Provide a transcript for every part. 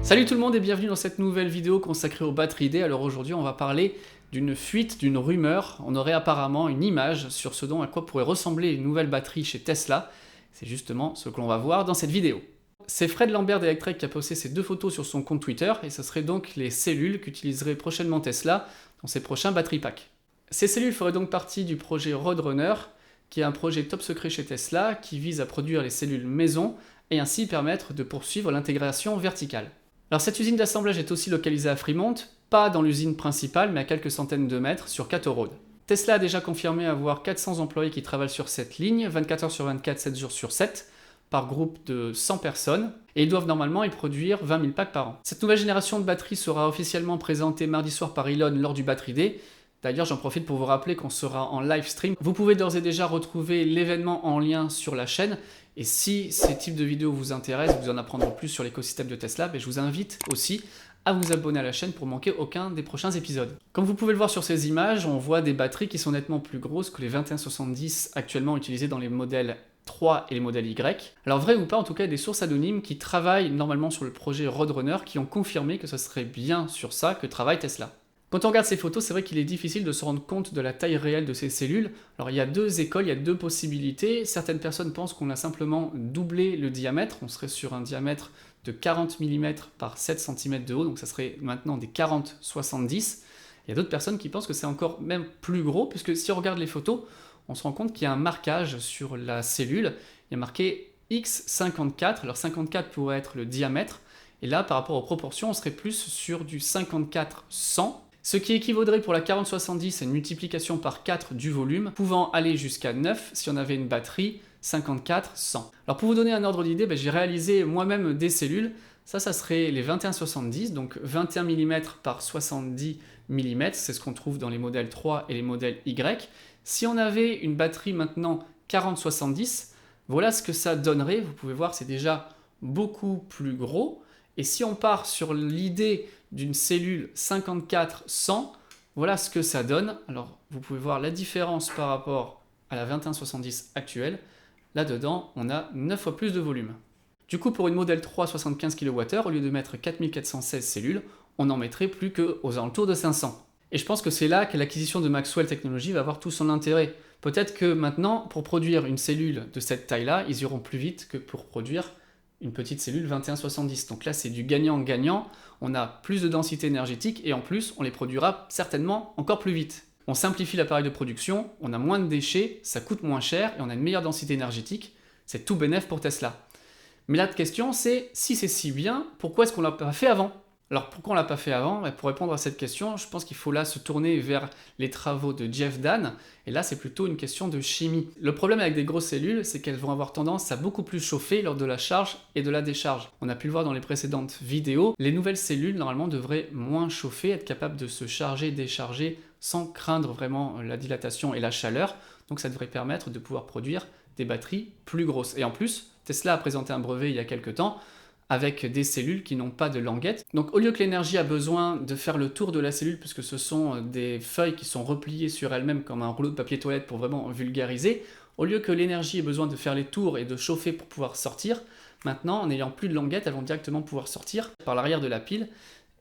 Salut tout le monde et bienvenue dans cette nouvelle vidéo consacrée aux batteries D. Alors aujourd'hui on va parler d'une fuite, d'une rumeur. On aurait apparemment une image sur ce dont à quoi pourrait ressembler une nouvelle batterie chez Tesla. C'est justement ce que l'on va voir dans cette vidéo. C'est Fred Lambert d'Electrek qui a posté ces deux photos sur son compte Twitter et ce serait donc les cellules qu'utiliserait prochainement Tesla dans ses prochains battery packs. Ces cellules feraient donc partie du projet Roadrunner, qui est un projet top secret chez Tesla qui vise à produire les cellules maison et ainsi permettre de poursuivre l'intégration verticale. Alors cette usine d'assemblage est aussi localisée à Fremont, pas dans l'usine principale mais à quelques centaines de mètres sur Cato Road. Tesla a déjà confirmé avoir 400 employés qui travaillent sur cette ligne, 24 heures sur 24, 7 jours sur 7, par groupe de 100 personnes, et ils doivent normalement y produire 20 000 packs par an. Cette nouvelle génération de batteries sera officiellement présentée mardi soir par Elon lors du Battery Day. D'ailleurs, j'en profite pour vous rappeler qu'on sera en live stream. Vous pouvez d'ores et déjà retrouver l'événement en lien sur la chaîne. Et si ces types de vidéos vous intéressent, vous en apprendre plus sur l'écosystème de Tesla, je vous invite aussi à vous abonner à la chaîne pour manquer aucun des prochains épisodes. Comme vous pouvez le voir sur ces images, on voit des batteries qui sont nettement plus grosses que les 2170 actuellement utilisées dans les modèles 3 et les modèles Y. Alors vrai ou pas, en tout cas, il y a des sources anonymes qui travaillent normalement sur le projet Roadrunner qui ont confirmé que ce serait bien sur ça que travaille Tesla. Quand on regarde ces photos, c'est vrai qu'il est difficile de se rendre compte de la taille réelle de ces cellules. Alors il y a deux écoles, il y a deux possibilités. Certaines personnes pensent qu'on a simplement doublé le diamètre. On serait sur un diamètre de 40 mm par 7 cm de haut, donc ça serait maintenant des 40-70. Il y a d'autres personnes qui pensent que c'est encore même plus gros, puisque si on regarde les photos, on se rend compte qu'il y a un marquage sur la cellule. Il y a marqué X54. Alors 54 pourrait être le diamètre. Et là, par rapport aux proportions, on serait plus sur du 54-100. Ce qui équivaudrait pour la 4070 à une multiplication par 4 du volume, pouvant aller jusqu'à 9 si on avait une batterie 54-100. Alors pour vous donner un ordre d'idée, j'ai réalisé moi-même des cellules. Ça serait les 2170, donc 21 mm par 70 mm, c'est ce qu'on trouve dans les modèles 3 et les modèles Y. Si on avait une batterie maintenant 4070, voilà ce que ça donnerait. Vous pouvez voir, c'est déjà beaucoup plus gros. Et si on part sur l'idée d'une cellule 54-100, voilà ce que ça donne. Alors, vous pouvez voir la différence par rapport à la 2170 actuelle. Là-dedans, on a 9 fois plus de volume. Du coup, pour une modèle 3 75 kWh, au lieu de mettre 4416 cellules, on en mettrait plus qu'aux alentours de 500. Et je pense que c'est là que l'acquisition de Maxwell Technologies va avoir tout son intérêt. Peut-être que maintenant, pour produire une cellule de cette taille-là, ils iront plus vite que pour produire une petite cellule 2170. Donc là, c'est du gagnant-gagnant. On a plus de densité énergétique et en plus, on les produira certainement encore plus vite. On simplifie l'appareil de production, on a moins de déchets, ça coûte moins cher et on a une meilleure densité énergétique. C'est tout bénef pour Tesla. Mais la question, c'est si c'est si bien, pourquoi est-ce qu'on ne l'a pas fait avant ? Alors pourquoi on ne l'a pas fait avant ? Pour répondre à cette question, je pense qu'il faut là se tourner vers les travaux de Jeff Dahn, et là c'est plutôt une question de chimie. Le problème avec des grosses cellules, c'est qu'elles vont avoir tendance à beaucoup plus chauffer lors de la charge et de la décharge. On a pu le voir dans les précédentes vidéos, les nouvelles cellules normalement devraient moins chauffer, être capables de se charger et décharger sans craindre vraiment la dilatation et la chaleur, donc ça devrait permettre de pouvoir produire des batteries plus grosses. Et en plus, Tesla a présenté un brevet il y a quelques temps, avec des cellules qui n'ont pas de languette. Donc au lieu que l'énergie a besoin de faire le tour de la cellule, puisque ce sont des feuilles qui sont repliées sur elles-mêmes comme un rouleau de papier toilette pour vraiment vulgariser, au lieu que l'énergie ait besoin de faire les tours et de chauffer pour pouvoir sortir, maintenant en n'ayant plus de languette, elles vont directement pouvoir sortir par l'arrière de la pile,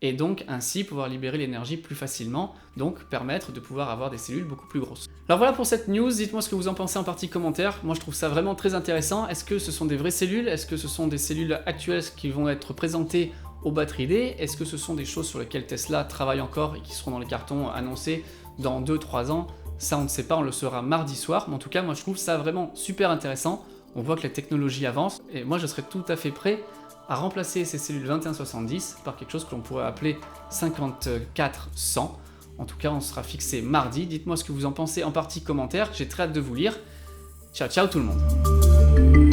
et donc ainsi pouvoir libérer l'énergie plus facilement, donc permettre de pouvoir avoir des cellules beaucoup plus grosses. Alors voilà pour cette news, dites-moi ce que vous en pensez en partie commentaire. Moi je trouve ça vraiment très intéressant. Est-ce que ce sont des vraies cellules ? Est-ce que ce sont des cellules actuelles qui vont être présentées au Battery Day ? Est-ce que ce sont des choses sur lesquelles Tesla travaille encore et qui seront dans les cartons annoncés dans 2-3 ans ? Ça on ne sait pas, on le saura mardi soir, mais en tout cas moi je trouve ça vraiment super intéressant. On voit que la technologie avance et moi je serais tout à fait prêt à remplacer ces cellules 2170 par quelque chose que l'on pourrait appeler 54-100. En tout cas, on sera fixé mardi. Dites-moi ce que vous en pensez en partie commentaire. J'ai très hâte de vous lire. Ciao, ciao tout le monde.